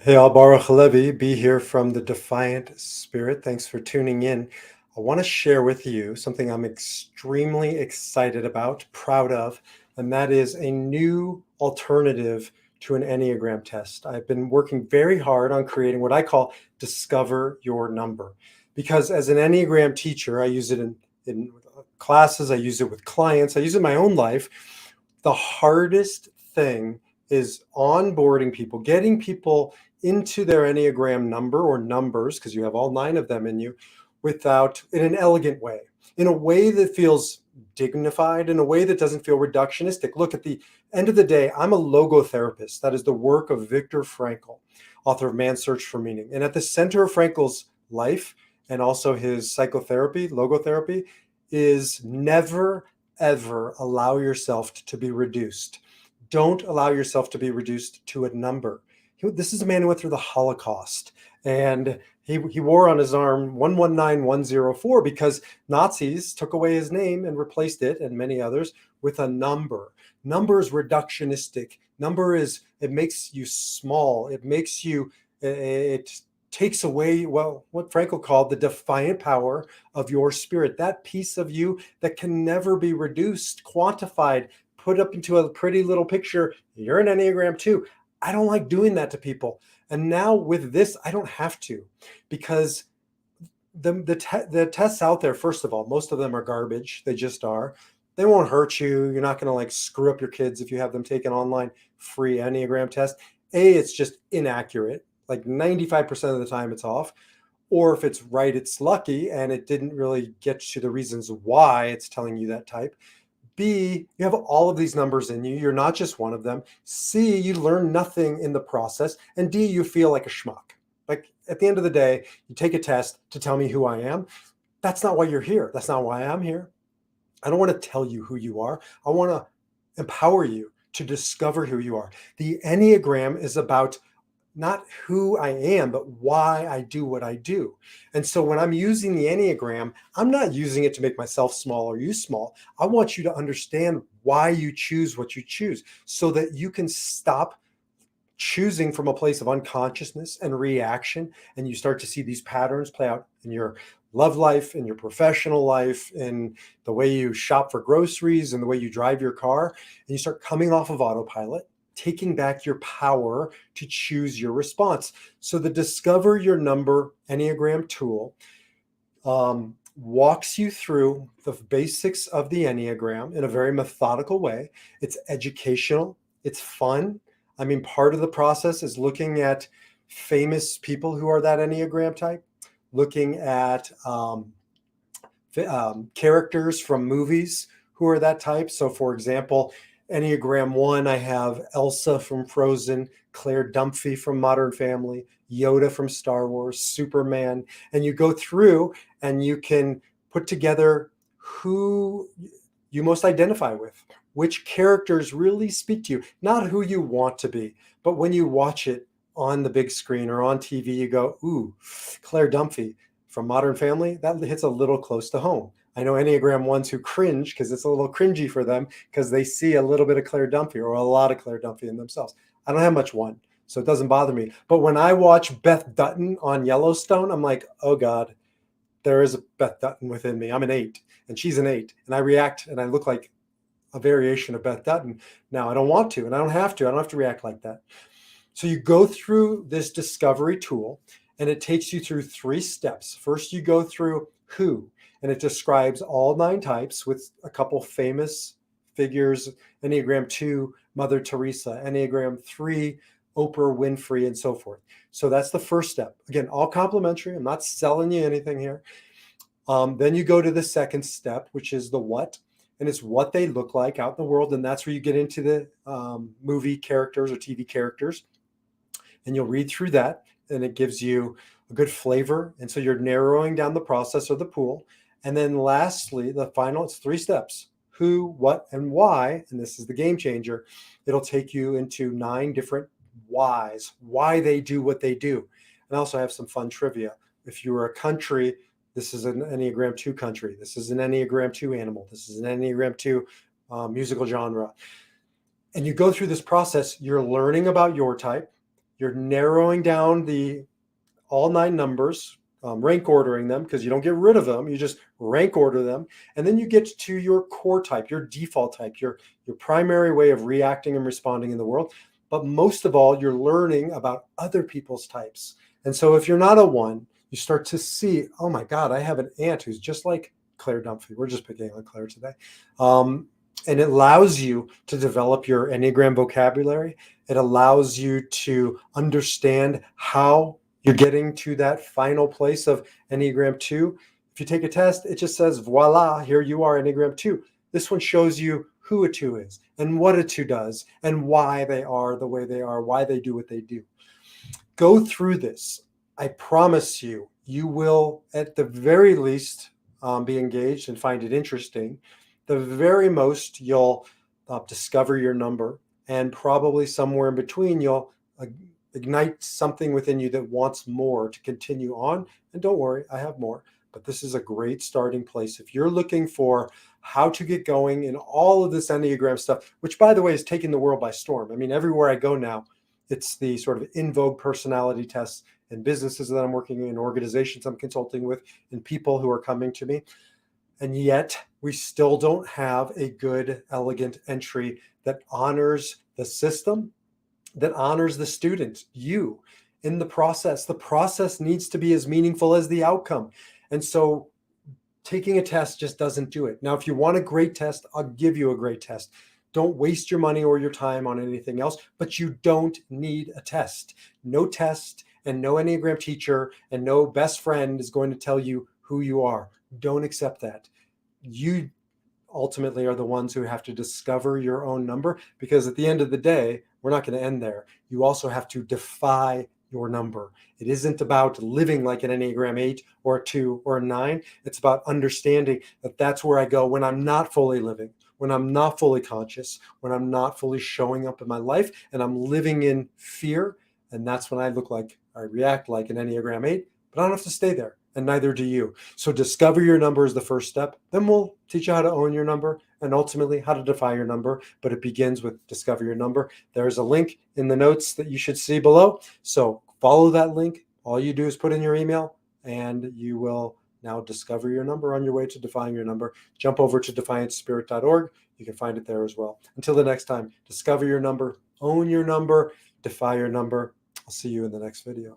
Hey, Al Baruch Levi, be here from the Defiant Spirit. Thanks for tuning in. I want to share with you something I'm extremely excited about, proud of, and that is a new alternative to an Enneagram test. I've been working very hard on creating what I call Discover Your Number. Because as an Enneagram teacher, I use it in classes, I use it with clients, I use it in my own life. The hardest thing is onboarding people, getting people into their Enneagram number or numbers, because you have all 9 of them in you, in an elegant way, in a way that feels dignified, in a way that doesn't feel reductionistic. Look, at the end of the day, I'm a logotherapist. That is the work of Viktor Frankl, author of Man's Search for Meaning. And at the center of Frankl's life and also his psychotherapy, logotherapy, is never, ever allow yourself to be reduced. Don't allow yourself to be reduced to a number. This is a man who went through the Holocaust, and he wore on his arm 119104 because Nazis took away his name and replaced it, and many others, with a number. Number is reductionistic. It makes you small. It takes away, well, what Frankl called the defiant power of your spirit, that piece of you that can never be reduced, quantified, put up into a pretty little picture. You're an Enneagram 2. I don't like doing that to people. And now with this, I don't have to, because the tests out there, first of all, most of them are garbage. They just are. They won't hurt you. You're not going to like screw up your kids if you have them take an online free Enneagram test. It's just inaccurate. Like 95% of the time it's off. Or if it's right, it's lucky and it didn't really get to the reasons why it's telling you that type. B, you have all of these numbers in you. You're not just one of them. C, you learn nothing in the process. And D, you feel like a schmuck. Like at the end of the day, you take a test to tell me who I am. That's not why you're here. That's not why I'm here. I don't want to tell you who you are. I want to empower you to discover who you are. The Enneagram is about not who I am, but why I do what I do. And so when I'm using the Enneagram, I'm not using it to make myself small or you small. I want you to understand why you choose what you choose so that you can stop choosing from a place of unconsciousness and reaction. And you start to see these patterns play out in your love life, in your professional life, in the way you shop for groceries and the way you drive your car. And you start coming off of autopilot, taking back your power to choose your response. So the Discover Your Number Enneagram tool walks you through the basics of the Enneagram in a very methodical way. It's educational. It's fun. I mean, part of the process is looking at famous people who are that Enneagram type, looking at characters from movies who are that type. So, for example, Enneagram 1, I have Elsa from Frozen, Claire Dunphy from Modern Family, Yoda from Star Wars, Superman. And you go through and you can put together who you most identify with, which characters really speak to you, not who you want to be, but when you watch it on the big screen or on TV, you go, ooh, Claire Dunphy from Modern Family, that hits a little close to home. I know Enneagram ones who cringe because it's a little cringy for them because they see a little bit of Claire Dunphy or a lot of Claire Dunphy in themselves. I don't have much one, so it doesn't bother me. But when I watch Beth Dutton on Yellowstone, I'm like, oh God, there is a Beth Dutton within me. I'm an 8 and she's an 8. And I react and I look like a variation of Beth Dutton. Now I don't want to and I don't have to. I don't have to react like that. So you go through this discovery tool and it takes you through 3 steps. First, you go through who, and it describes all 9 types with a couple famous figures, Enneagram 2, Mother Teresa, Enneagram 3, Oprah Winfrey, and so forth. So that's the first step. Again, all complimentary. I'm not selling you anything here. Then you go to the second step, which is the what, and it's what they look like out in the world. And that's where you get into the movie characters or TV characters. And you'll read through that, and it gives you a good flavor. And so you're narrowing down the process or the pool. And then lastly, the final, it's 3 steps: who, what, and why. And this is the game changer. It'll take you into 9 different whys, why they do what they do. And I also have some fun trivia. If you were a country, this is an Enneagram 2 country. This is an Enneagram 2 animal. This is an Enneagram 2 musical genre. And you go through this process, you're learning about your type. You're narrowing down all 9 numbers, rank ordering them, because you don't get rid of them. You just rank order them. And then you get to your core type, your default type, your primary way of reacting and responding in the world. But most of all, you're learning about other people's types. And so if you're not a 1, you start to see, oh my God, I have an aunt who's just like Claire Dunphy. We're just picking on Claire today. And it allows you to develop your Enneagram vocabulary. It allows you to understand how you're getting to that final place of Enneagram 2. If you take a test, it just says, voila, here you are, Enneagram 2. This one shows you who a 2 is and what a 2 does and why they are the way they are, why they do what they do. Go through this. I promise you, you will, at the very least, be engaged and find it interesting. The very most, you'll discover your number, and probably somewhere in between, you'll ignite something within you that wants more to continue on. And don't worry, I have more. But this is a great starting place. If you're looking for how to get going in all of this Enneagram stuff, which, by the way, is taking the world by storm. I mean, everywhere I go now, it's the sort of in vogue personality tests in businesses that I'm working in, organizations I'm consulting with, and people who are coming to me. And yet we still don't have a good, elegant entry that honors the system, that honors the student, you, in the process. The process needs to be as meaningful as the outcome. And so taking a test just doesn't do it. Now, if you want a great test, I'll give you a great test. Don't waste your money or your time on anything else, but you don't need a test. No test and no Enneagram teacher and no best friend is going to tell you who you are. Don't accept that. You ultimately are the ones who have to discover your own number, because at the end of the day, we're not going to end there. You also have to defy your number. It isn't about living like an Enneagram 8 or a 2 or a 9. It's about understanding that that's where I go when I'm not fully living, when I'm not fully conscious, when I'm not fully showing up in my life and I'm living in fear. And that's when I react like an Enneagram 8, but I don't have to stay there. And neither do you. So discover your number is the first step. Then we'll teach you how to own your number and ultimately how to defy your number. But it begins with discover your number. There's a link in the notes that you should see below. So follow that link. All you do is put in your email and you will now discover your number on your way to defying your number. Jump over to defiantspirit.org. You can find it there as well. Until the next time, discover your number, own your number, defy your number. I'll see you in the next video.